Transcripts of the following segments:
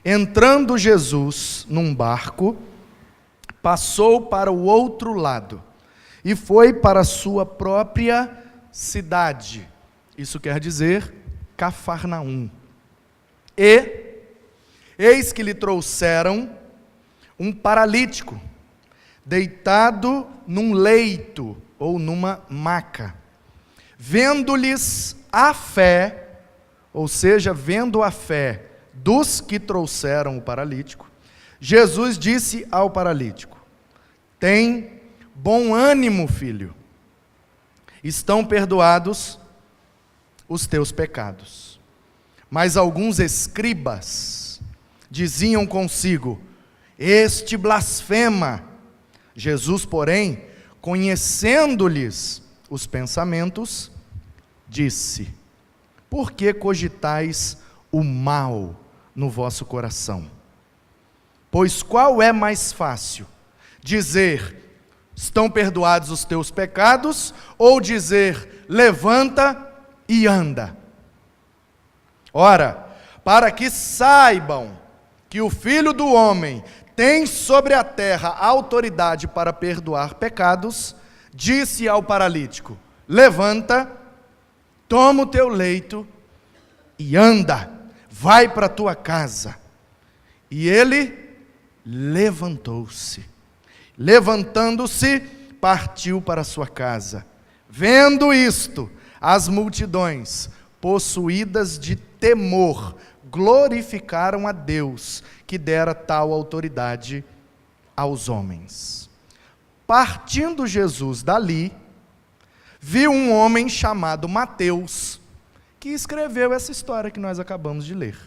Entrando Jesus num barco, passou para o outro lado e foi para a sua própria cidade. Isso quer dizer Cafarnaum. E eis que lhe trouxeram um paralítico, deitado num leito ou numa maca. Vendo-lhes a fé, ou seja, vendo a fé dos que trouxeram o paralítico, Jesus disse ao paralítico: tem bom ânimo, filho, estão perdoados os teus pecados. Mas alguns escribas diziam consigo: este blasfema. Jesus, porém, conhecendo-lhes os pensamentos, disse: por que cogitais o mal no vosso coração? Pois qual é mais fácil, dizer: estão perdoados os teus pecados, ou dizer: levanta e anda? Ora, para que saibam que o Filho do Homem tem sobre a terra autoridade para perdoar pecados, disse ao paralítico: levanta, toma o teu leito e anda, vai para a tua casa. E ele levantou-se. Levantando-se, partiu para a sua casa. Vendo isto, as multidões, possuídas de temor, glorificaram a Deus, que dera tal autoridade aos homens. Partindo Jesus dali, viu um homem chamado Mateus, que escreveu essa história que nós acabamos de ler.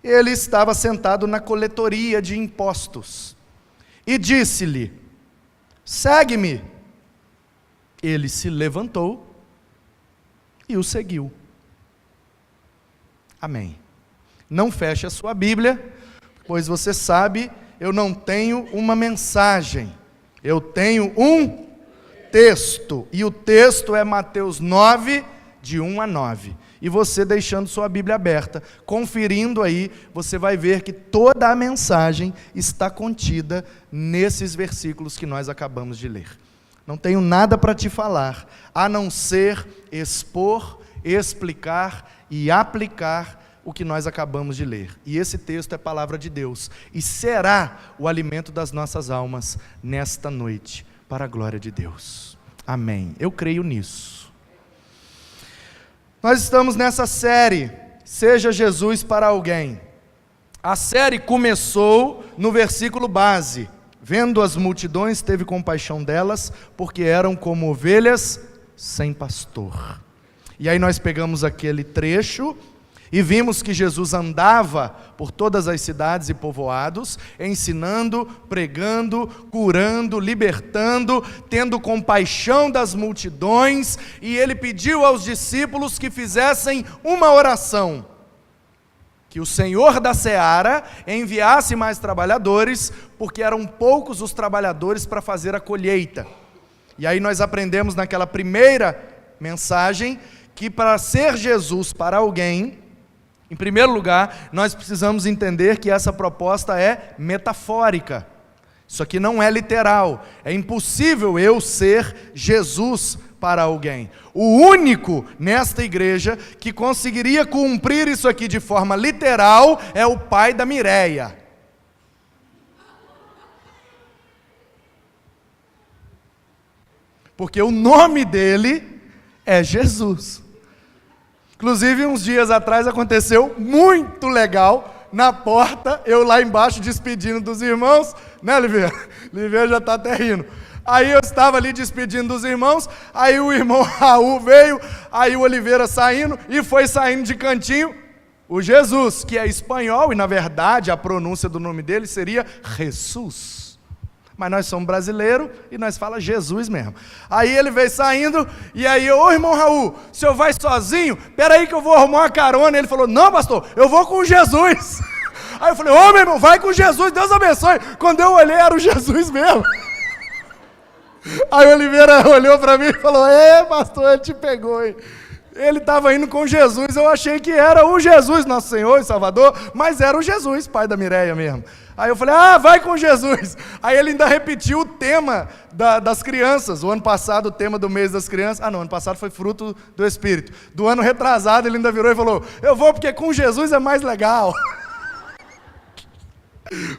Ele estava sentado na coletoria de impostos, e disse-lhe: segue-me. Ele se levantou e o seguiu. Amém. Não feche a sua Bíblia, pois você sabe, eu não tenho uma mensagem, eu tenho um texto, e o texto é Mateus 9, de 1 a 9. E você deixando sua Bíblia aberta, conferindo aí, você vai ver que toda a mensagem está contida nesses versículos que nós acabamos de ler. Não tenho nada para te falar, a não ser expor, explicar e aplicar o que nós acabamos de ler. E esse texto é palavra de Deus, e será o alimento das nossas almas nesta noite, para a glória de Deus. Amém. Eu creio nisso. Nós estamos nessa série, Seja Jesus para Alguém. A série começou no versículo base: vendo as multidões, teve compaixão delas, porque eram como ovelhas sem pastor. E aí nós pegamos aquele trecho e vimos que Jesus andava por todas as cidades e povoados, ensinando, pregando, curando, libertando, tendo compaixão das multidões, e ele pediu aos discípulos que fizessem uma oração: que o Senhor da seara enviasse mais trabalhadores, porque eram poucos os trabalhadores para fazer a colheita. E aí nós aprendemos naquela primeira mensagem que para ser Jesus para alguém, em primeiro lugar, nós precisamos entender que essa proposta é metafórica. Isso aqui não é literal. É impossível eu ser Jesus para alguém. O único nesta igreja que conseguiria cumprir isso aqui de forma literal é o pai da Mireia. Porque o nome dele é Jesus. Inclusive, uns dias atrás aconteceu muito legal, na porta, eu lá embaixo despedindo dos irmãos, né, Oliveira? Oliveira já está até rindo. Aí eu estava ali despedindo dos irmãos, aí o irmão Raul veio, aí o Oliveira saindo, e foi saindo de cantinho o Jesus, que é espanhol, e na verdade a pronúncia do nome dele seria Jesus. Mas nós somos brasileiros e nós falamos Jesus mesmo. Aí ele veio saindo, e aí, ô irmão Raul, o senhor vai sozinho? Peraí que eu vou arrumar uma carona. Ele falou: não, pastor, eu vou com Jesus. Aí eu falei: ô meu irmão, vai com Jesus, Deus abençoe. Quando eu olhei, era o Jesus mesmo. Aí o Oliveira olhou para mim e falou: pastor, ele te pegou, hein? Ele estava indo com Jesus, eu achei que era o Jesus, nosso Senhor e Salvador, mas era o Jesus, pai da Mireia mesmo. Aí eu falei, vai com Jesus. Aí ele ainda repetiu o tema das crianças. O ano passado, o tema do mês das crianças. Não, ano passado foi fruto do Espírito. Do ano retrasado, ele ainda virou e falou, eu vou porque com Jesus é mais legal.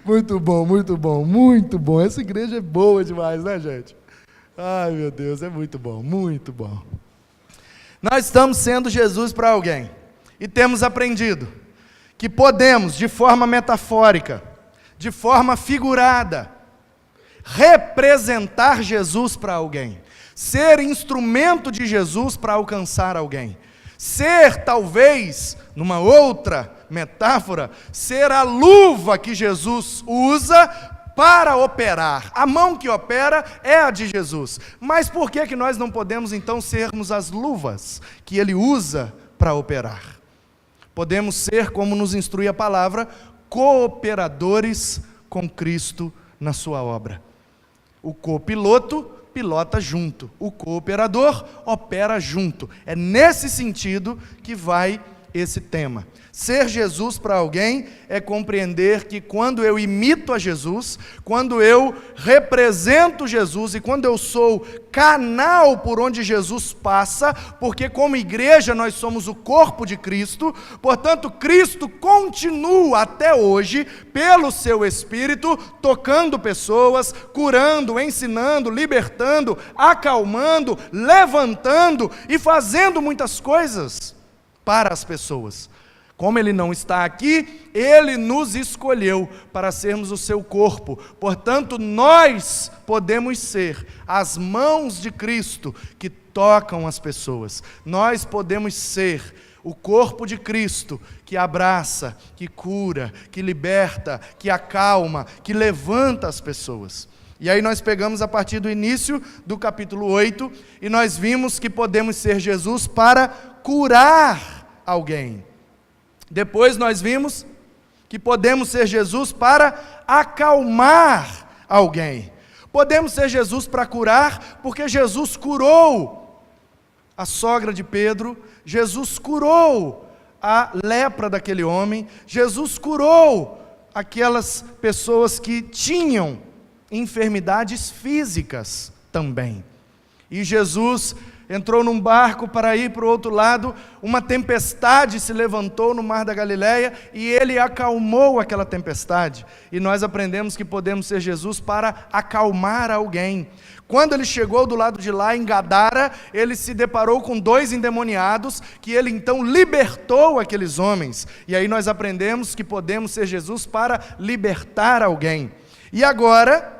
Muito bom, muito bom, muito bom. Essa igreja é boa demais, né, gente? Ai, meu Deus, é muito bom, muito bom. Nós estamos sendo Jesus para alguém. E temos aprendido que podemos, de forma metafórica, de forma figurada, representar Jesus para alguém, ser instrumento de Jesus para alcançar alguém, ser talvez, numa outra metáfora, ser a luva que Jesus usa para operar. A mão que opera é a de Jesus. Mas por que nós não podemos então sermos as luvas que Ele usa para operar? Podemos ser, como nos instrui a palavra, cooperadores com Cristo na sua obra. O copiloto pilota junto, o cooperador opera junto. É nesse sentido que vai esse tema. Ser Jesus para alguém é compreender que quando eu imito a Jesus, quando eu represento Jesus e quando eu sou canal por onde Jesus passa, porque como igreja nós somos o corpo de Cristo, portanto Cristo continua até hoje, pelo seu Espírito, tocando pessoas, curando, ensinando, libertando, acalmando, levantando e fazendo muitas coisas para as pessoas. Como Ele não está aqui, Ele nos escolheu para sermos o seu corpo. Portanto, nós podemos ser as mãos de Cristo que tocam as pessoas. Nós podemos ser o corpo de Cristo que abraça, que cura, que liberta, que acalma, que levanta as pessoas. E aí nós pegamos a partir do início do capítulo 8 e nós vimos que podemos ser Jesus para curar alguém. Depois nós vimos que podemos ser Jesus para acalmar alguém. Podemos ser Jesus para curar, porque Jesus curou a sogra de Pedro, Jesus curou a lepra daquele homem, Jesus curou aquelas pessoas que tinham enfermidades físicas também. E Jesus entrou num barco para ir para o outro lado, uma tempestade se levantou no mar da Galileia e Ele acalmou aquela tempestade. E nós aprendemos que podemos ser Jesus para acalmar alguém. Quando Ele chegou do lado de lá, em Gadara, Ele se deparou com 2 endemoniados, que Ele então libertou aqueles homens. E aí nós aprendemos que podemos ser Jesus para libertar alguém. E agora,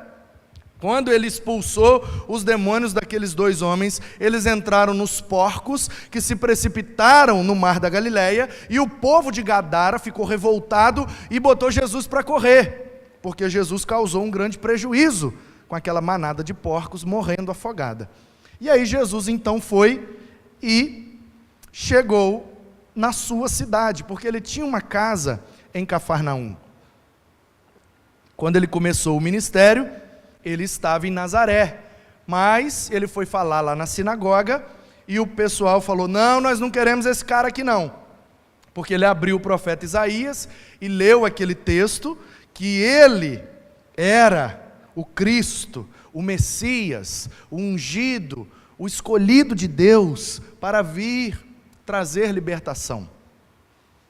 quando Ele expulsou os demônios daqueles 2 homens, eles entraram nos porcos, que se precipitaram no mar da Galileia, e o povo de Gadara ficou revoltado e botou Jesus para correr, porque Jesus causou um grande prejuízo com aquela manada de porcos morrendo afogada. E aí Jesus então foi e chegou na sua cidade, porque ele tinha uma casa em Cafarnaum. Quando ele começou o ministério, ele estava em Nazaré, mas ele foi falar lá na sinagoga e o pessoal falou, não, nós não queremos esse cara aqui não, porque ele abriu o profeta Isaías e leu aquele texto que ele era o Cristo, o Messias, o ungido, o escolhido de Deus para vir trazer libertação,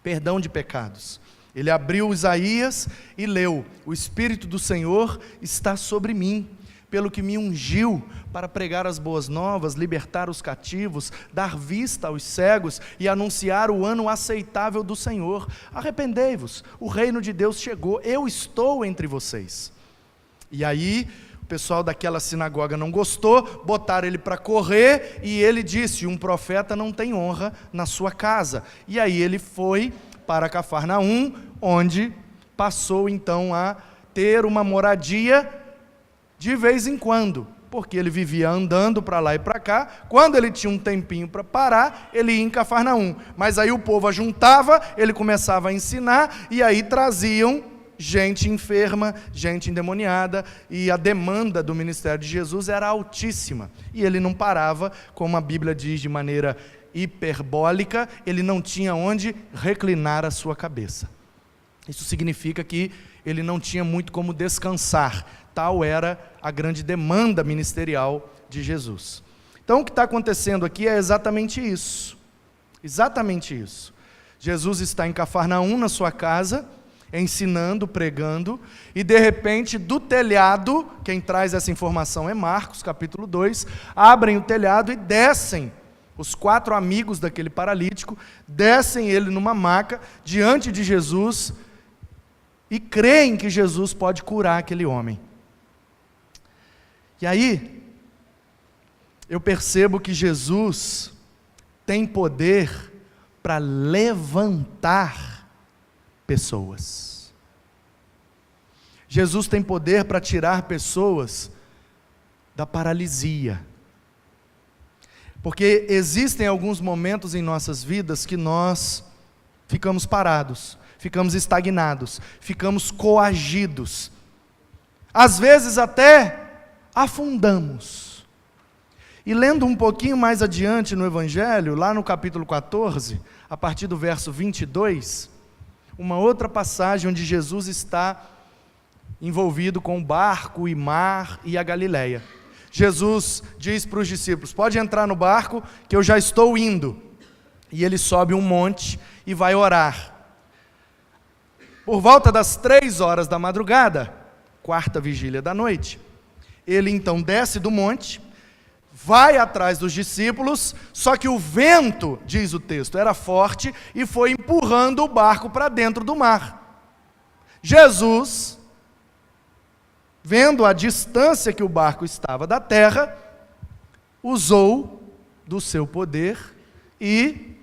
perdão de pecados. Ele abriu Isaías e leu, o Espírito do Senhor está sobre mim, pelo que me ungiu para pregar as boas novas, libertar os cativos, dar vista aos cegos e anunciar o ano aceitável do Senhor. Arrependei-vos, o reino de Deus chegou, eu estou entre vocês. E aí, o pessoal daquela sinagoga não gostou, botaram ele para correr e ele disse, um profeta não tem honra na sua casa. E aí ele foi para Cafarnaum, onde passou então a ter uma moradia de vez em quando, porque ele vivia andando para lá e para cá. Quando ele tinha um tempinho para parar, ele ia em Cafarnaum, mas aí o povo ajuntava, ele começava a ensinar, e aí traziam gente enferma, gente endemoniada, e a demanda do ministério de Jesus era altíssima, e ele não parava, como a Bíblia diz de maneira hiperbólica, ele não tinha onde reclinar a sua cabeça. Isso significa que ele não tinha muito como descansar. Tal era a grande demanda ministerial de Jesus. Então o que está acontecendo aqui é exatamente isso. Exatamente isso. Jesus está em Cafarnaum, na sua casa, ensinando, pregando, e de repente do telhado, quem traz essa informação é Marcos, capítulo 2, abrem o telhado e descem os 4 amigos daquele paralítico, descem ele numa maca, diante de Jesus, e creem que Jesus pode curar aquele homem. E aí, eu percebo que Jesus tem poder para levantar pessoas. Jesus tem poder para tirar pessoas da paralisia. Porque existem alguns momentos em nossas vidas que nós ficamos parados, ficamos estagnados, ficamos coagidos. Às vezes até afundamos. E lendo um pouquinho mais adiante no Evangelho, lá no capítulo 14, a partir do verso 22, uma outra passagem onde Jesus está envolvido com o barco e mar e a Galileia. Jesus diz para os discípulos: pode entrar no barco que eu já estou indo. E ele sobe um monte e vai orar. Por volta das 3 horas da madrugada, 4ª vigília da noite, ele então desce do monte, vai atrás dos discípulos, só que o vento, diz o texto, era forte e foi empurrando o barco para dentro do mar. Jesus, vendo a distância que o barco estava da terra, usou do seu poder e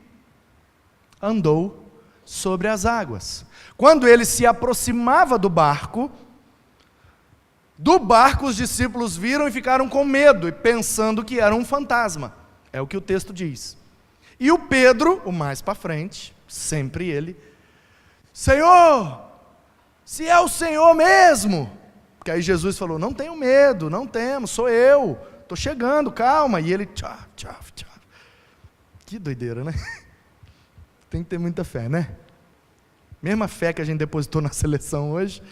andou sobre as águas. Quando ele se aproximava do barco os discípulos viram e ficaram com medo, pensando que era um fantasma. É o que o texto diz. E o Pedro, o mais para frente, sempre ele: Senhor, se é o Senhor mesmo. Porque aí Jesus falou: não tenho medo, não temos, sou eu, estou chegando, calma. E ele, tchau. Que doideira, né? Tem que ter muita fé, né? Mesma fé que a gente depositou na seleção hoje,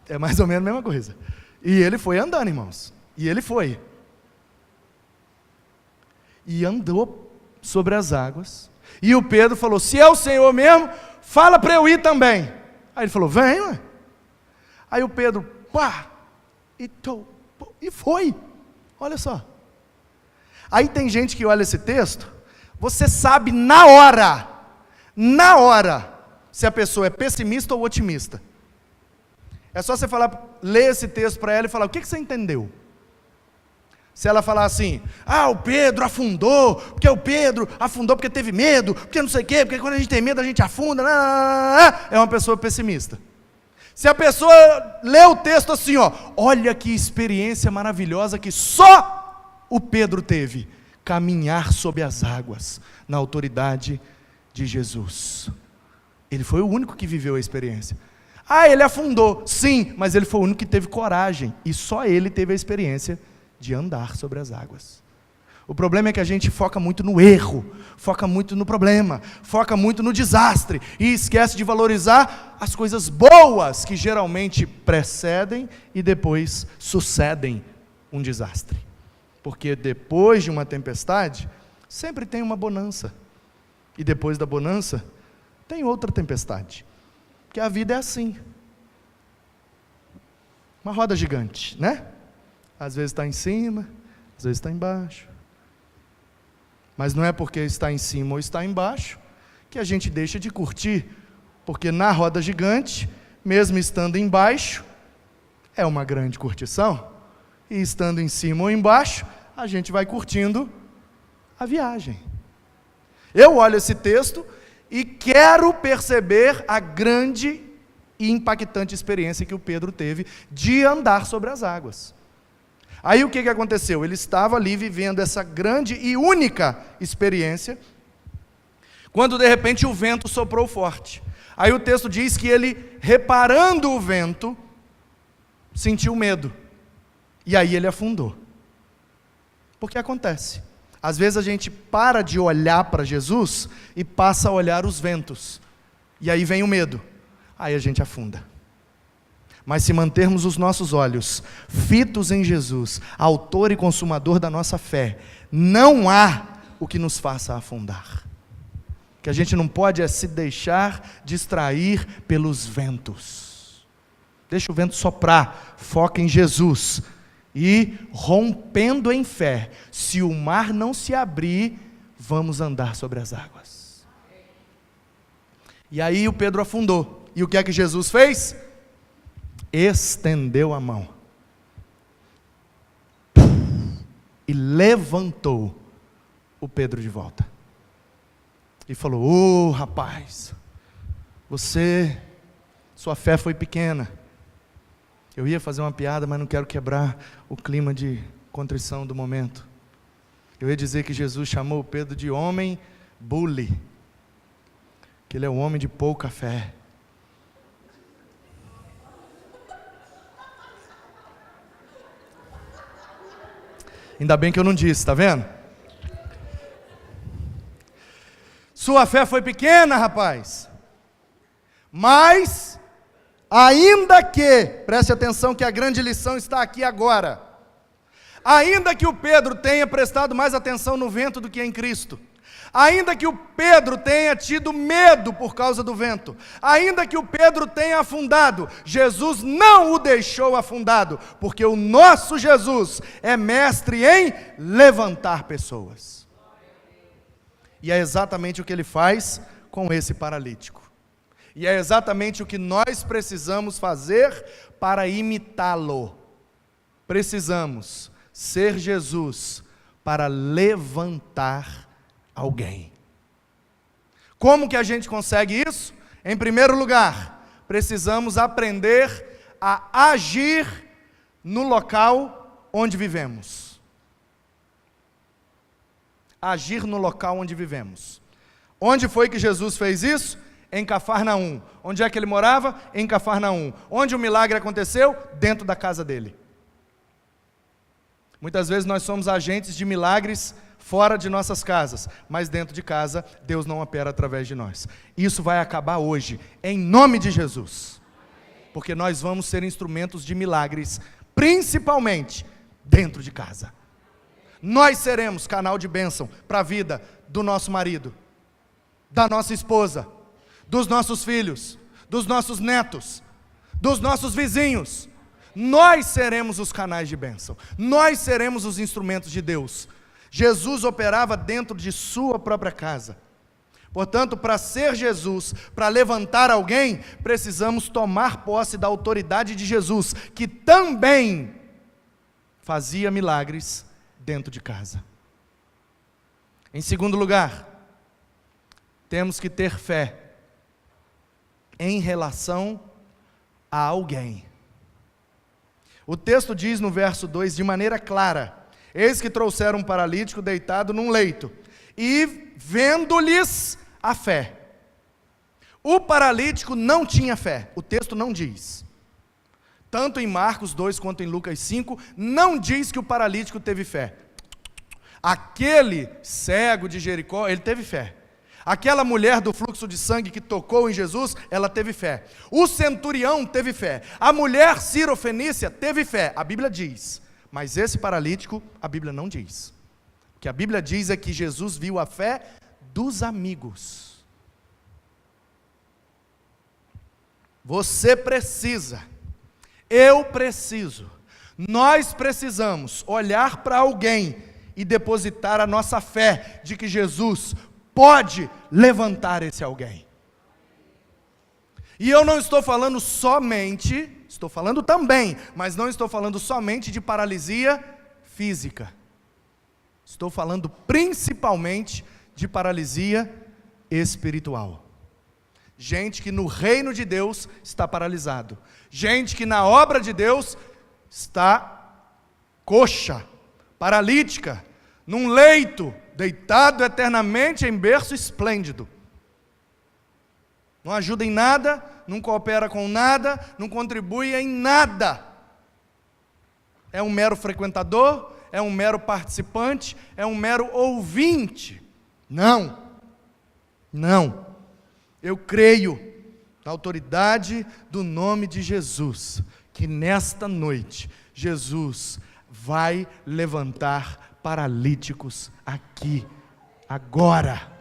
é mais ou menos a mesma coisa. E ele foi andando, irmãos. E ele foi. E andou sobre as águas. E o Pedro falou: se é o Senhor mesmo, fala para eu ir também. Aí ele falou: vem, ué. Aí o Pedro, e foi. Olha só. Aí tem gente que olha esse texto, você sabe na hora, se a pessoa é pessimista ou otimista. É só você ler esse texto para ela e falar: o que você entendeu? Se ela falar assim: o Pedro afundou, porque teve medo, porque não sei o quê, porque quando a gente tem medo a gente afunda, é uma pessoa pessimista. Se a pessoa lê o texto assim, olha que experiência maravilhosa que só o Pedro teve, caminhar sobre as águas, na autoridade de Jesus. Ele foi o único que viveu a experiência. Ele afundou, sim, mas ele foi o único que teve coragem, e só ele teve a experiência de andar sobre as águas. O problema é que a gente foca muito no erro, foca muito no problema, foca muito no desastre, e esquece de valorizar as coisas boas que geralmente precedem e depois sucedem um desastre. Porque depois de uma tempestade, sempre tem uma bonança, e depois da bonança, tem outra tempestade. Porque a vida é assim, uma roda gigante, né? Às vezes está em cima, às vezes está embaixo. Mas não é porque está em cima ou está embaixo que a gente deixa de curtir, porque na roda gigante, mesmo estando embaixo, é uma grande curtição, e estando em cima ou embaixo, a gente vai curtindo a viagem. Eu olho esse texto e quero perceber a grande e impactante experiência que o Pedro teve de andar sobre as águas. Aí o que aconteceu? Ele estava ali vivendo essa grande e única experiência, quando de repente o vento soprou forte. Aí o texto diz que ele, reparando o vento, sentiu medo, e aí ele afundou. Porque acontece. Às vezes a gente para de olhar para Jesus e passa a olhar os ventos. E aí vem o medo. Aí a gente afunda. Mas se mantermos os nossos olhos fitos em Jesus, autor e consumador da nossa fé, não há o que nos faça afundar. O que a gente não pode é se deixar distrair pelos ventos. Deixa o vento soprar, foca em Jesus. E rompendo em fé, se o mar não se abrir, vamos andar sobre as águas. E aí o Pedro afundou. E o que é que Jesus fez? Estendeu a mão. E levantou o Pedro de volta. E falou: rapaz, sua fé foi pequena. Eu ia fazer uma piada, mas não quero quebrar o clima de contrição do momento. Eu ia dizer que Jesus chamou o Pedro de homem bully, que ele é um homem de pouca fé. Ainda bem que eu não disse, está vendo? Sua fé foi pequena, rapaz. Mas, ainda que, preste atenção que a grande lição está aqui agora. Ainda que o Pedro tenha prestado mais atenção no vento do que em Cristo. Ainda que o Pedro tenha tido medo por causa do vento, ainda que o Pedro tenha afundado, Jesus não o deixou afundado, porque o nosso Jesus é mestre em levantar pessoas. E é exatamente o que ele faz com esse paralítico. E é exatamente o que nós precisamos fazer para imitá-lo. Precisamos ser Jesus para levantar alguém. Como que a gente consegue isso? Em primeiro lugar, precisamos aprender a agir no local onde vivemos. Agir no local onde vivemos. Onde foi que Jesus fez isso? Em Cafarnaum. Onde é que ele morava? Em Cafarnaum. Onde o milagre aconteceu? Dentro da casa dele. Muitas vezes nós somos agentes de milagres fora de nossas casas, mas dentro de casa, Deus não opera através de nós. Isso vai acabar hoje, em nome de Jesus. Porque nós vamos ser instrumentos de milagres, principalmente dentro de casa. Nós seremos canal de bênção para a vida do nosso marido, da nossa esposa, dos nossos filhos, dos nossos netos, dos nossos vizinhos. Nós seremos os canais de bênção. Nós seremos os instrumentos de Deus. Jesus operava dentro de sua própria casa. Portanto, para ser Jesus, para levantar alguém, precisamos tomar posse da autoridade de Jesus, que também fazia milagres dentro de casa. Em segundo lugar, temos que ter fé em relação a alguém. O texto diz no verso 2 de maneira clara: eis que trouxeram um paralítico deitado num leito, e vendo-lhes a fé. O paralítico não tinha fé, o texto não diz. Tanto em Marcos 2 quanto em Lucas 5, não diz que o paralítico teve fé. Aquele cego de Jericó, ele teve fé. Aquela mulher do fluxo de sangue que tocou em Jesus, ela teve fé. O centurião teve fé. A mulher cirofenícia teve fé, a Bíblia diz. Mas esse paralítico, a Bíblia não diz. O que a Bíblia diz é que Jesus viu a fé dos amigos. Você precisa, eu preciso, nós precisamos olhar para alguém e depositar a nossa fé de que Jesus pode levantar esse alguém. E eu não estou falando somente, estou falando também, mas não estou falando somente de paralisia física. Estou falando principalmente de paralisia espiritual. Gente que no reino de Deus está paralisado. Gente que na obra de Deus está coxa, paralítica, num leito, deitado eternamente em berço esplêndido. Não ajuda em nada, não coopera com nada, não contribui em nada. É um mero frequentador, é um mero participante, é um mero ouvinte. Não. Eu creio na autoridade do nome de Jesus, que nesta noite Jesus vai levantar paralíticos aqui, agora.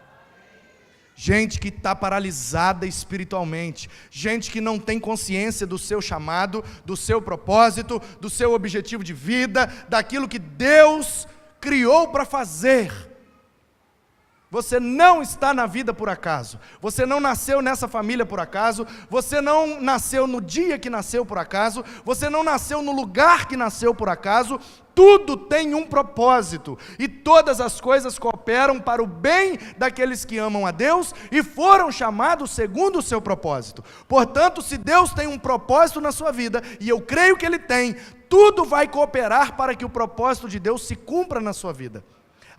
Gente que está paralisada espiritualmente, gente que não tem consciência do seu chamado, do seu propósito, do seu objetivo de vida, daquilo que Deus criou para fazer. Você não está na vida por acaso, você não nasceu nessa família por acaso, você não nasceu no dia que nasceu por acaso, você não nasceu no lugar que nasceu por acaso. Tudo tem um propósito, e todas as coisas cooperam para o bem daqueles que amam a Deus e foram chamados segundo o seu propósito. Portanto, se Deus tem um propósito na sua vida, e eu creio que Ele tem, tudo vai cooperar para que o propósito de Deus se cumpra na sua vida.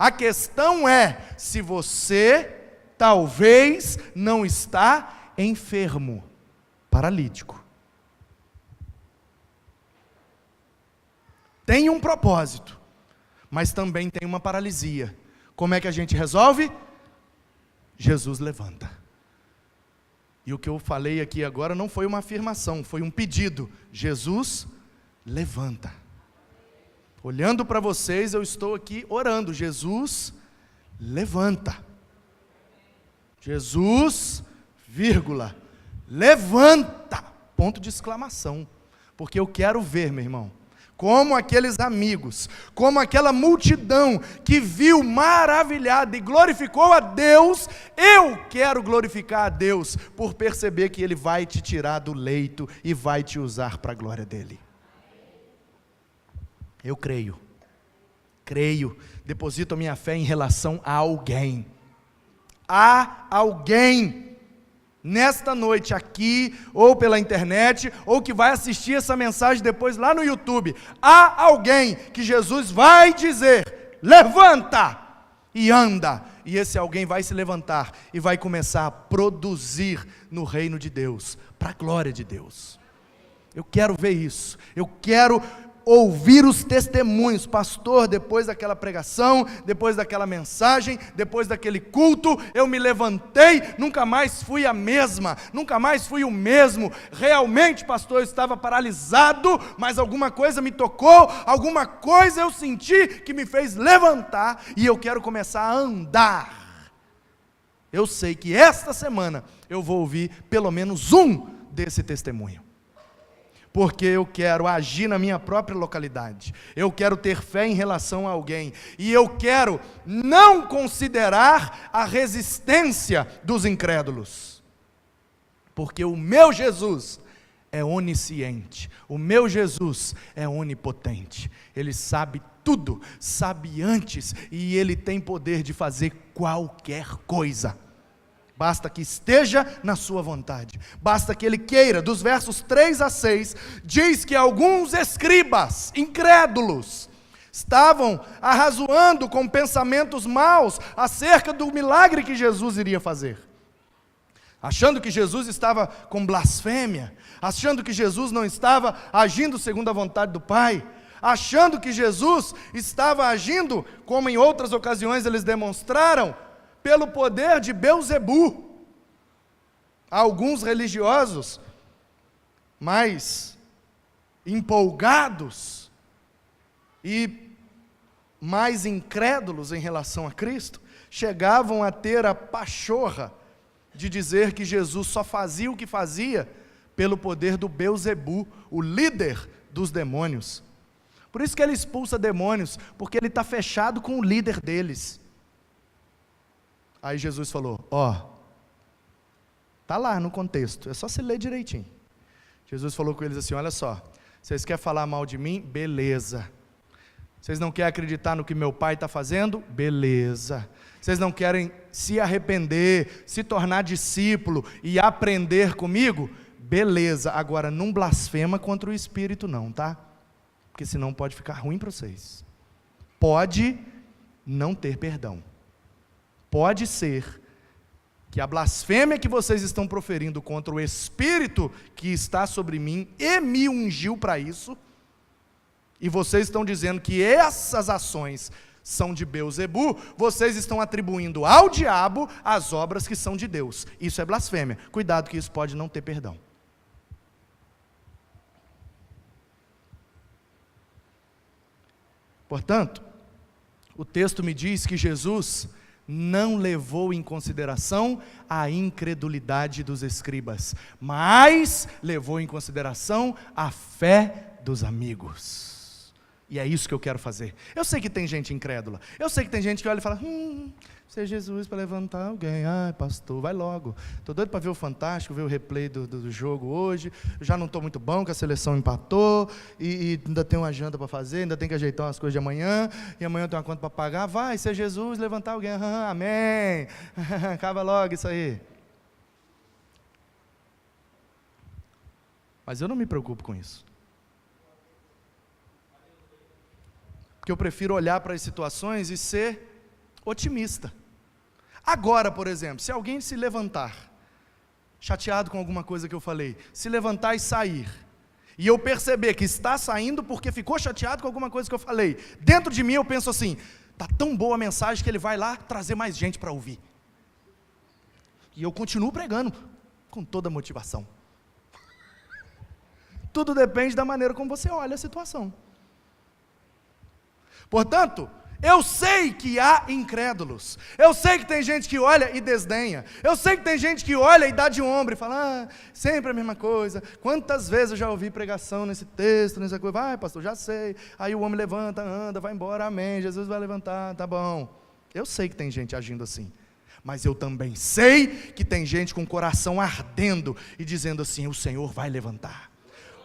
A questão é se você talvez não está enfermo, paralítico. Tem um propósito, mas também tem uma paralisia. Como é que a gente resolve? Jesus levanta. E o que eu falei aqui agora não foi uma afirmação, foi um pedido. Jesus levanta. Olhando para vocês, eu estou aqui orando. Jesus levanta. Jesus, vírgula, levanta. Ponto de exclamação. Porque eu quero ver, meu irmão, como aqueles amigos, como aquela multidão que viu maravilhada e glorificou a Deus, eu quero glorificar a Deus por perceber que Ele vai te tirar do leito e vai te usar para a glória dEle. Eu creio, deposito a minha fé em relação a alguém. Há alguém nesta noite aqui, ou pela internet, ou que vai assistir essa mensagem depois lá no YouTube. Há alguém que Jesus vai dizer: levanta e anda. E esse alguém vai se levantar e vai começar a produzir no reino de Deus, para a glória de Deus. Eu quero ver isso, eu quero ouvir os testemunhos. Pastor, depois daquela pregação, depois daquela mensagem, depois daquele culto, eu me levantei, nunca mais fui a mesma, nunca mais fui o mesmo. Realmente, pastor, eu estava paralisado, mas alguma coisa me tocou, alguma coisa eu senti que me fez levantar, e eu quero começar a andar. Eu sei que esta semana eu vou ouvir pelo menos um desse testemunho. Porque eu quero agir na minha própria localidade, eu quero ter fé em relação a alguém, e eu quero não considerar a resistência dos incrédulos, porque o meu Jesus é onisciente, o meu Jesus é onipotente, Ele sabe tudo, sabe antes, e Ele tem poder de fazer qualquer coisa. Basta que esteja na sua vontade, basta que Ele queira. Dos versos 3 a 6, diz que alguns escribas, incrédulos, estavam arrazoando com pensamentos maus acerca do milagre que Jesus iria fazer, achando que Jesus estava com blasfêmia, achando que Jesus não estava agindo segundo a vontade do Pai, achando que Jesus estava agindo, como em outras ocasiões eles demonstraram, pelo poder de Belzebu. Alguns religiosos mais empolgados e mais incrédulos em relação a Cristo, chegavam a ter a pachorra de dizer que Jesus só fazia o que fazia pelo poder do Belzebu, o líder dos demônios. Por isso que ele expulsa demônios, porque ele está fechado com o líder deles. Aí Jesus falou: está lá no contexto, é só você ler direitinho. Jesus falou com eles assim: olha só, vocês querem falar mal de mim? Beleza. Vocês não querem acreditar no que meu Pai está fazendo? Beleza. Vocês não querem se arrepender, se tornar discípulo e aprender comigo? Beleza. Agora não blasfema contra o Espírito não, tá? Porque senão pode ficar ruim para vocês. Pode não ter perdão. Pode ser que a blasfêmia que vocês estão proferindo contra o Espírito que está sobre mim e me ungiu para isso, e vocês estão dizendo que essas ações são de Beelzebu, vocês estão atribuindo ao diabo as obras que são de Deus. Isso é blasfêmia. Cuidado que isso pode não ter perdão. Portanto, o texto me diz que Jesus não levou em consideração a incredulidade dos escribas, mas levou em consideração a fé dos amigos. E é isso que eu quero fazer. Eu sei que tem gente incrédula. Eu sei que tem gente que olha e fala, se é Jesus para levantar alguém. Ai, pastor, vai logo. Estou doido para ver o Fantástico, ver o replay do jogo hoje. Eu já não estou muito bom, que a seleção empatou. E ainda tem uma janta para fazer, ainda tem que ajeitar umas coisas de amanhã. E amanhã eu tenho uma conta para pagar. Vai, se é Jesus levantar alguém. Amém. Acaba logo isso aí. Mas eu não me preocupo com isso. Porque eu prefiro olhar para as situações e ser otimista. Agora, por exemplo, se alguém se levantar, chateado com alguma coisa que eu falei, se levantar e sair, e eu perceber que está saindo porque ficou chateado com alguma coisa que eu falei, dentro de mim eu penso assim, está tão boa a mensagem que ele vai lá trazer mais gente para ouvir. E eu continuo pregando, com toda a motivação. Tudo depende da maneira como você olha a situação. Portanto, eu sei que há incrédulos, eu sei que tem gente que olha e desdenha, eu sei que tem gente que olha e dá de ombro e fala, sempre a mesma coisa, quantas vezes eu já ouvi pregação nesse texto, nessa coisa, vai pastor, já sei, aí o homem levanta, anda, vai embora, amém, Jesus vai levantar, tá bom, eu sei que tem gente agindo assim, mas eu também sei que tem gente com o coração ardendo e dizendo assim, o Senhor vai levantar.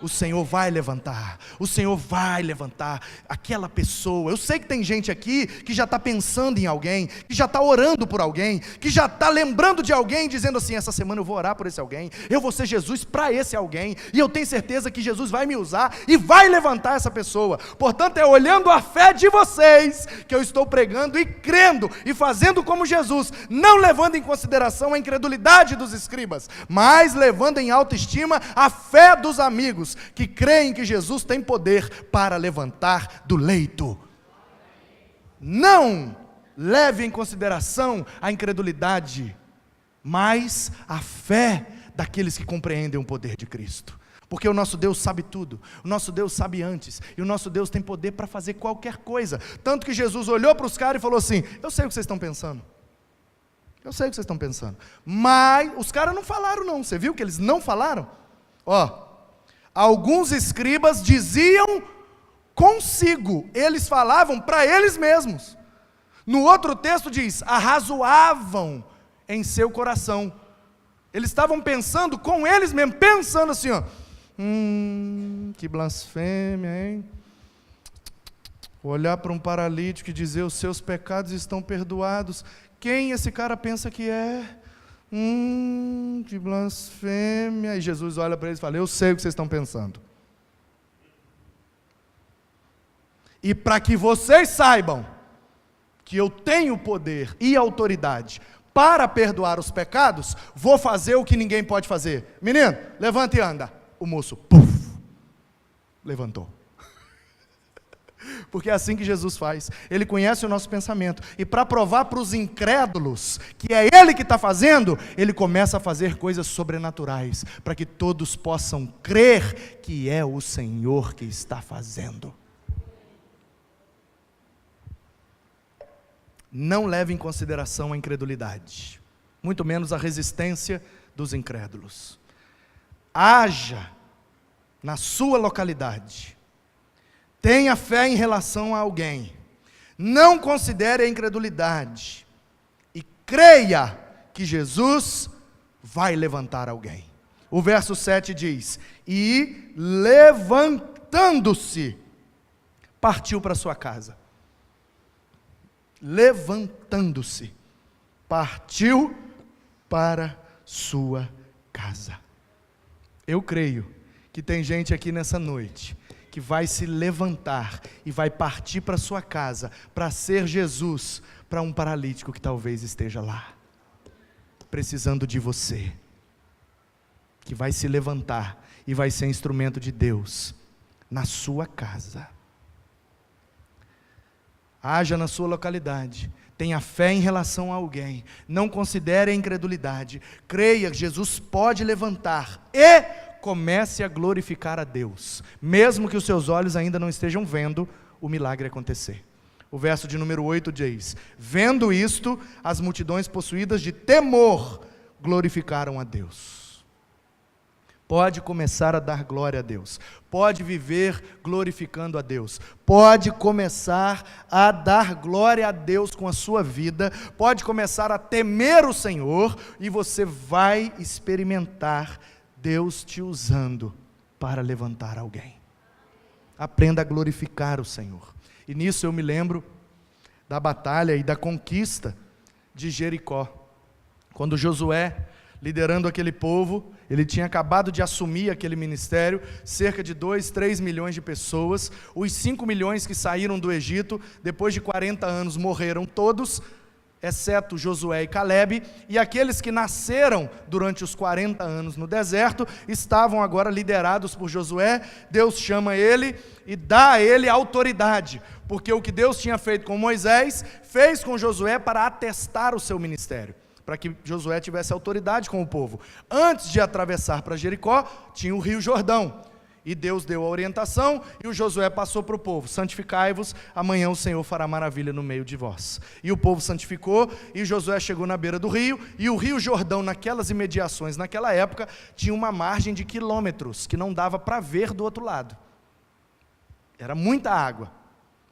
O Senhor vai levantar, o Senhor vai levantar aquela pessoa. Eu sei que tem gente aqui que já está pensando em alguém, que já está orando por alguém, que já está lembrando de alguém, dizendo assim, essa semana eu vou orar por esse alguém, eu vou ser Jesus para esse alguém, e eu tenho certeza que Jesus vai me usar e vai levantar essa pessoa. Portanto, é olhando a fé de vocês que eu estou pregando e crendo e fazendo como Jesus, não levando em consideração a incredulidade dos escribas, mas levando em autoestima a fé dos amigos, que creem que Jesus tem poder para levantar do leito. Não leve em consideração a incredulidade, mas a fé daqueles que compreendem o poder de Cristo. Porque o nosso Deus sabe tudo, o nosso Deus sabe antes, e o nosso Deus tem poder para fazer qualquer coisa. Tanto que Jesus olhou para os caras e falou assim, eu sei o que vocês estão pensando. Eu sei o que vocês estão pensando. Mas os caras não falaram não, você viu que eles não falaram? Alguns escribas diziam consigo, eles falavam para eles mesmos. No outro texto diz, arrazoavam em seu coração. Eles estavam pensando com eles mesmos, pensando assim, que blasfêmia, hein? Olhar para um paralítico e dizer, os seus pecados estão perdoados. Quem esse cara pensa que é? Que blasfêmia. E Jesus olha para eles e fala, eu sei o que vocês estão pensando. E para que vocês saibam que eu tenho poder e autoridade para perdoar os pecados, vou fazer o que ninguém pode fazer. Menino, levanta e anda. O moço, levantou. Porque é assim que Jesus faz, Ele conhece o nosso pensamento, e para provar para os incrédulos, que é Ele que está fazendo, Ele começa a fazer coisas sobrenaturais, para que todos possam crer que é o Senhor que está fazendo. Não leve em consideração a incredulidade, muito menos a resistência dos incrédulos. Haja na sua localidade, tenha fé em relação a alguém, não considere a incredulidade, e creia que Jesus vai levantar alguém. O verso 7 diz, e levantando-se, partiu para sua casa. Levantando-se, partiu para sua casa. Eu creio que tem gente aqui nessa noite que vai se levantar e vai partir para sua casa para ser Jesus para um paralítico que talvez esteja lá, precisando de você, que vai se levantar e vai ser instrumento de Deus na sua casa. Haja na sua localidade. Tenha fé em relação a alguém. Não considere a incredulidade. Creia que Jesus pode levantar e comece a glorificar a Deus. Mesmo que os seus olhos ainda não estejam vendo o milagre acontecer. O verso de número 8 diz: vendo isto, as multidões possuídas de temor glorificaram a Deus. Pode começar a dar glória a Deus. Pode viver glorificando a Deus. Pode começar a dar glória a Deus com a sua vida. Pode começar a temer o Senhor. E você vai experimentar Deus te usando para levantar alguém. Aprenda a glorificar o Senhor. E nisso eu me lembro da batalha e da conquista de Jericó. Quando Josué, liderando aquele povo, ele tinha acabado de assumir aquele ministério, cerca de 2, 3 milhões de pessoas, os 5 milhões que saíram do Egito, depois de 40 anos morreram todos, exceto Josué e Calebe, e aqueles que nasceram durante os 40 anos no deserto, estavam agora liderados por Josué. Deus chama ele e dá a ele autoridade, porque o que Deus tinha feito com Moisés, fez com Josué para atestar o seu ministério, para que Josué tivesse autoridade com o povo. Antes de atravessar para Jericó, tinha o rio Jordão, e Deus deu a orientação, e o Josué passou para o povo: santificai-vos, amanhã o Senhor fará maravilha no meio de vós. E o povo santificou, e Josué chegou na beira do rio, e o rio Jordão, naquelas imediações, naquela época, tinha uma margem de quilômetros, que não dava para ver do outro lado, era muita água.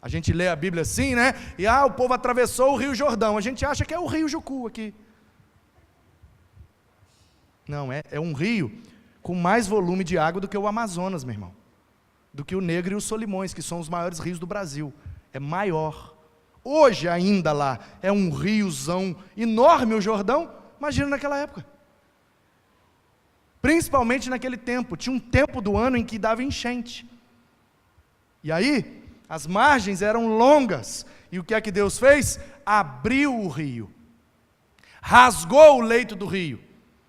A gente lê a Bíblia assim, né, e o povo atravessou o rio Jordão, a gente acha que é o rio Jucu aqui. Não, é um rio com mais volume de água do que o Amazonas, meu irmão. Do que o Negro e os Solimões, que são os maiores rios do Brasil. É maior. Hoje ainda lá é um riozão enorme o Jordão. Imagina naquela época. Principalmente naquele tempo. Tinha um tempo do ano em que dava enchente. E aí, as margens eram longas. E o que é que Deus fez? Abriu o rio. Rasgou o leito do rio.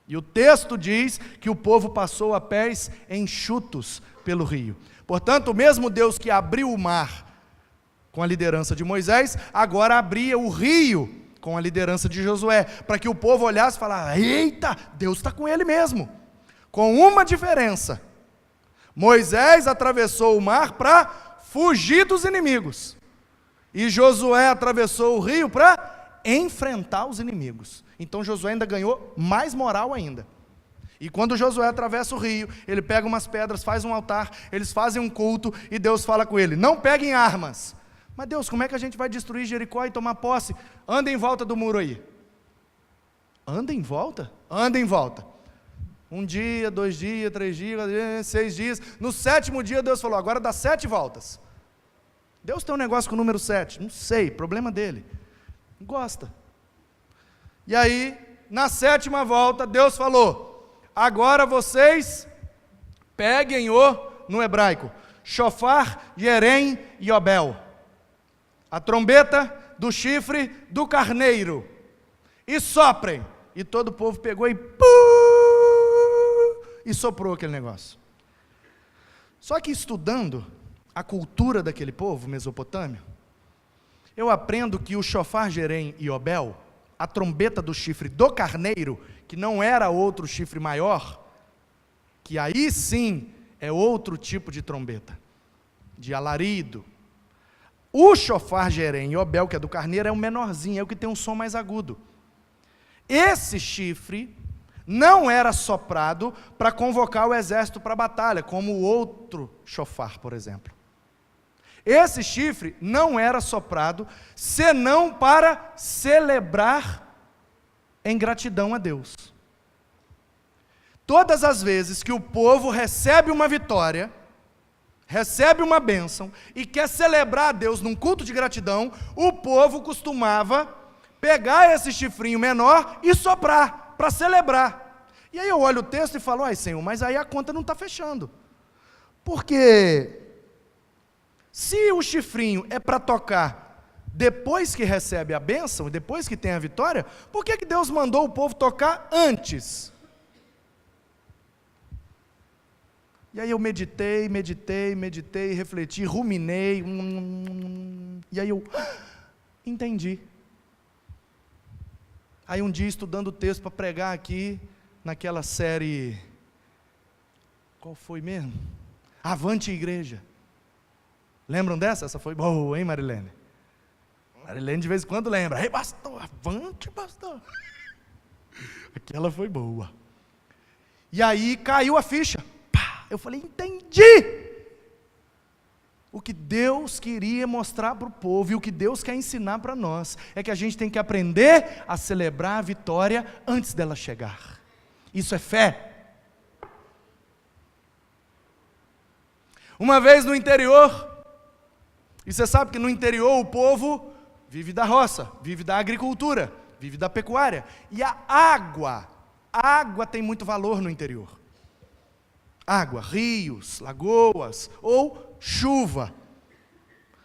E o texto diz que o povo passou a pés enxutos pelo rio. Portanto, o mesmo Deus que abriu o mar com a liderança de Moisés, agora abria o rio com a liderança de Josué, para que o povo olhasse e falasse: eita, Deus está com ele mesmo. Com uma diferença: Moisés atravessou o mar para fugir dos inimigos, e Josué atravessou o rio para enfrentar os inimigos. Então Josué ainda ganhou mais moral ainda. E quando Josué atravessa o rio, ele pega umas pedras, faz um altar, eles fazem um culto, e Deus fala com ele: não peguem armas. Mas Deus, como é que a gente vai destruir Jericó e tomar posse? Anda em volta do muro aí. Anda em volta? Anda em volta. 1 dia, 2 dias, 3 dias, 6 dias. No 7º dia Deus falou: agora dá 7 voltas. Deus tem um negócio com o número 7, não sei, problema dele. Não gosta. E aí, na 7ª volta, Deus falou: agora vocês peguem no hebraico, shofar, yerem e obel, a trombeta do chifre do carneiro, e soprem. E todo o povo pegou e soprou aquele negócio. Só que estudando a cultura daquele povo mesopotâmio, eu aprendo que o shofar, yerem e obel, a trombeta do chifre do carneiro, que não era outro chifre maior, que aí sim é outro tipo de trombeta, de alarido. O shofar, yerem e obel, que é do carneiro, é o menorzinho, é o que tem um som mais agudo. Esse chifre não era soprado para convocar o exército para a batalha, como o outro shofar, por exemplo. Esse chifre não era soprado senão para celebrar em gratidão a Deus. Todas as vezes que o povo recebe uma vitória, recebe uma bênção e quer celebrar a Deus num culto de gratidão, o povo costumava pegar esse chifrinho menor e soprar para celebrar. E aí eu olho o texto e falo: ai, Senhor, mas aí a conta não está fechando. Porque se o chifrinho é para tocar depois que recebe a bênção, depois que tem a vitória, por que Deus mandou o povo tocar antes? E aí eu meditei, refleti, ruminei, e aí Entendi. Aí um dia, estudando o texto para pregar aqui, naquela série, qual foi mesmo? Avante Igreja. Lembram dessa? Essa foi boa, hein, Marilene? Marilene de vez em quando lembra. Ei, pastor, avante, pastor. Aquela foi boa. E aí caiu a ficha. Pá, eu falei, entendi. O que Deus queria mostrar para o povo e o que Deus quer ensinar para nós é que a gente tem que aprender a celebrar a vitória antes dela chegar. Isso é fé. Uma vez no interior, e você sabe que no interior o povo vive da roça, vive da agricultura, vive da pecuária. E a água tem muito valor no interior. Água, rios, lagoas ou chuva.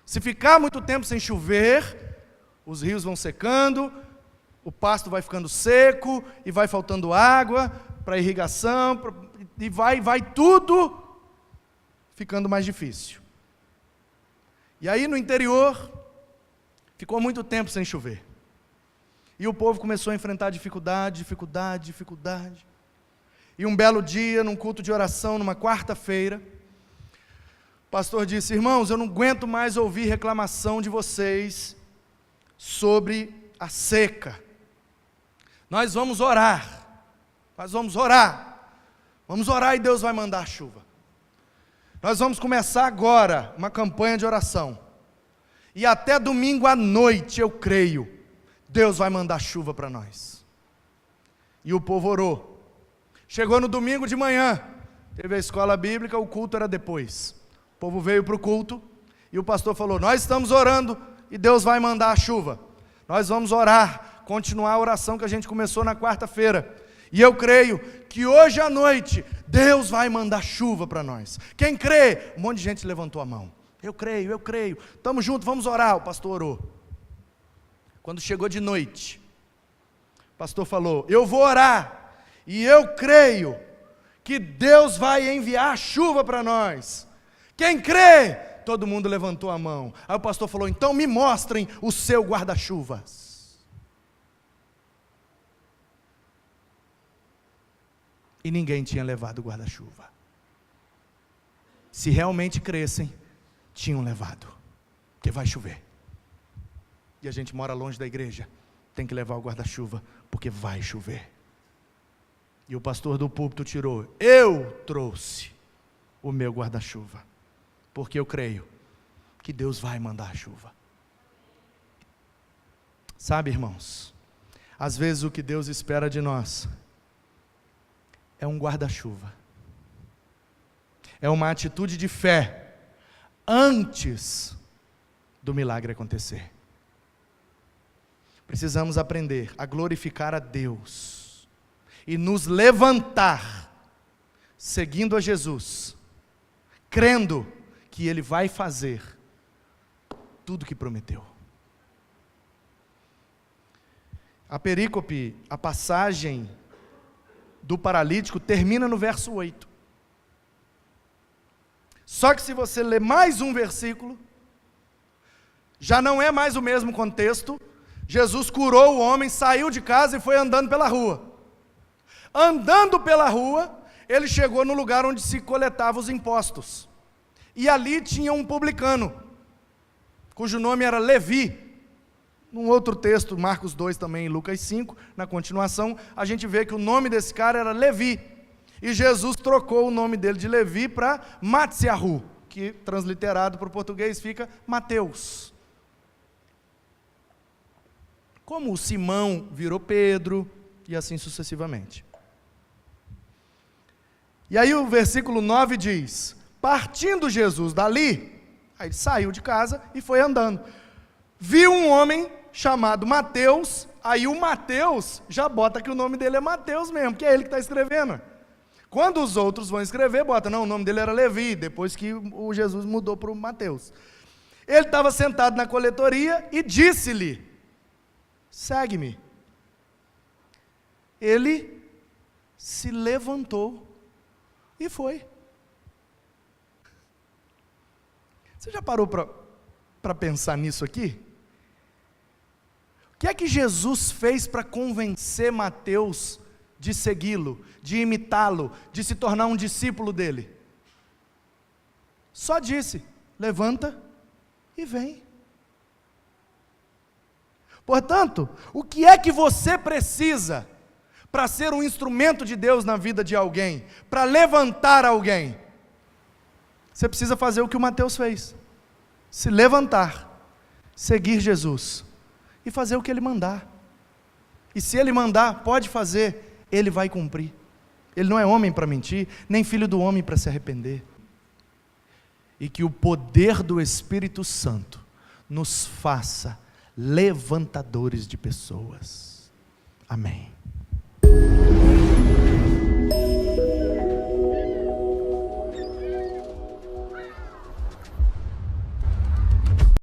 Se ficar muito tempo sem chover, os rios vão secando, o pasto vai ficando seco e vai faltando água para irrigação e vai tudo ficando mais difícil. E aí no interior ficou muito tempo sem chover. E o povo começou a enfrentar dificuldade. E um belo dia, num culto de oração, numa quarta-feira, o pastor disse: irmãos, eu não aguento mais ouvir reclamação de vocês sobre a seca. Nós vamos orar. Vamos orar e Deus vai mandar chuva. Nós vamos começar agora uma campanha de oração. E até domingo à noite, eu creio, Deus vai mandar chuva para nós. E o povo orou. Chegou no domingo de manhã, teve a escola bíblica, o culto era depois. O povo veio para o culto e o pastor falou: nós estamos orando e Deus vai mandar a chuva. Nós vamos orar, continuar a oração que a gente começou na quarta-feira. E eu creio que hoje à noite Deus vai mandar chuva para nós. Quem crê? Um monte de gente levantou a mão. Eu creio. Estamos juntos, vamos orar. O pastor orou. Quando chegou de noite, o pastor falou: eu vou orar. E eu creio que Deus vai enviar chuva para nós. Quem crê? Todo mundo levantou a mão. Aí o pastor falou: então me mostrem o seu guarda-chuvas. E ninguém tinha levado o guarda-chuva. Se realmente crescem, tinham levado, porque vai chover. E a gente mora longe da igreja, tem que levar o guarda-chuva, porque vai chover. E o pastor do púlpito tirou: eu trouxe o meu guarda-chuva, porque eu creio que Deus vai mandar a chuva. Sabe, irmãos, às vezes o que Deus espera de nós é um guarda-chuva, é uma atitude de fé antes do milagre acontecer. Precisamos aprender a glorificar a Deus e nos levantar, seguindo a Jesus, crendo que Ele vai fazer tudo o que prometeu. A perícope, a passagem do paralítico, termina no verso 8. Só que se você ler mais um versículo, já não é mais o mesmo contexto. Jesus curou o homem, saiu de casa e foi andando pela rua. Andando pela rua, ele chegou no lugar onde se coletavam os impostos. E ali tinha um publicano, cujo nome era Levi. Num outro texto, Marcos 2 também, Lucas 5, na continuação, a gente vê que o nome desse cara era Levi. E Jesus trocou o nome dele de Levi para Matsiahu, que transliterado para o português fica Mateus. Como o Simão virou Pedro, e assim sucessivamente. E aí o versículo 9 diz: partindo Jesus dali, aí ele saiu de casa e foi andando. Viu um homem chamado Mateus, aí o Mateus já bota que o nome dele é Mateus mesmo, que é ele que está escrevendo. Quando os outros vão escrever, bota, não, o nome dele era Levi, depois que o Jesus mudou para o Mateus. Ele estava sentado na coletoria e disse-lhe: segue-me. Ele se levantou e foi. Você já parou para pensar nisso aqui? O que é que Jesus fez para convencer Mateus de segui-lo, de imitá-lo, de se tornar um discípulo dele? Só disse: levanta e vem. Portanto, o que é que você precisa para ser um instrumento de Deus na vida de alguém, para levantar alguém? Você precisa fazer o que o Mateus fez: se levantar, seguir Jesus e fazer o que ele mandar. E se ele mandar, pode fazer, ele vai cumprir. Ele não é homem para mentir, nem filho do homem para se arrepender. E que o poder do Espírito Santo nos faça levantadores de pessoas. Amém.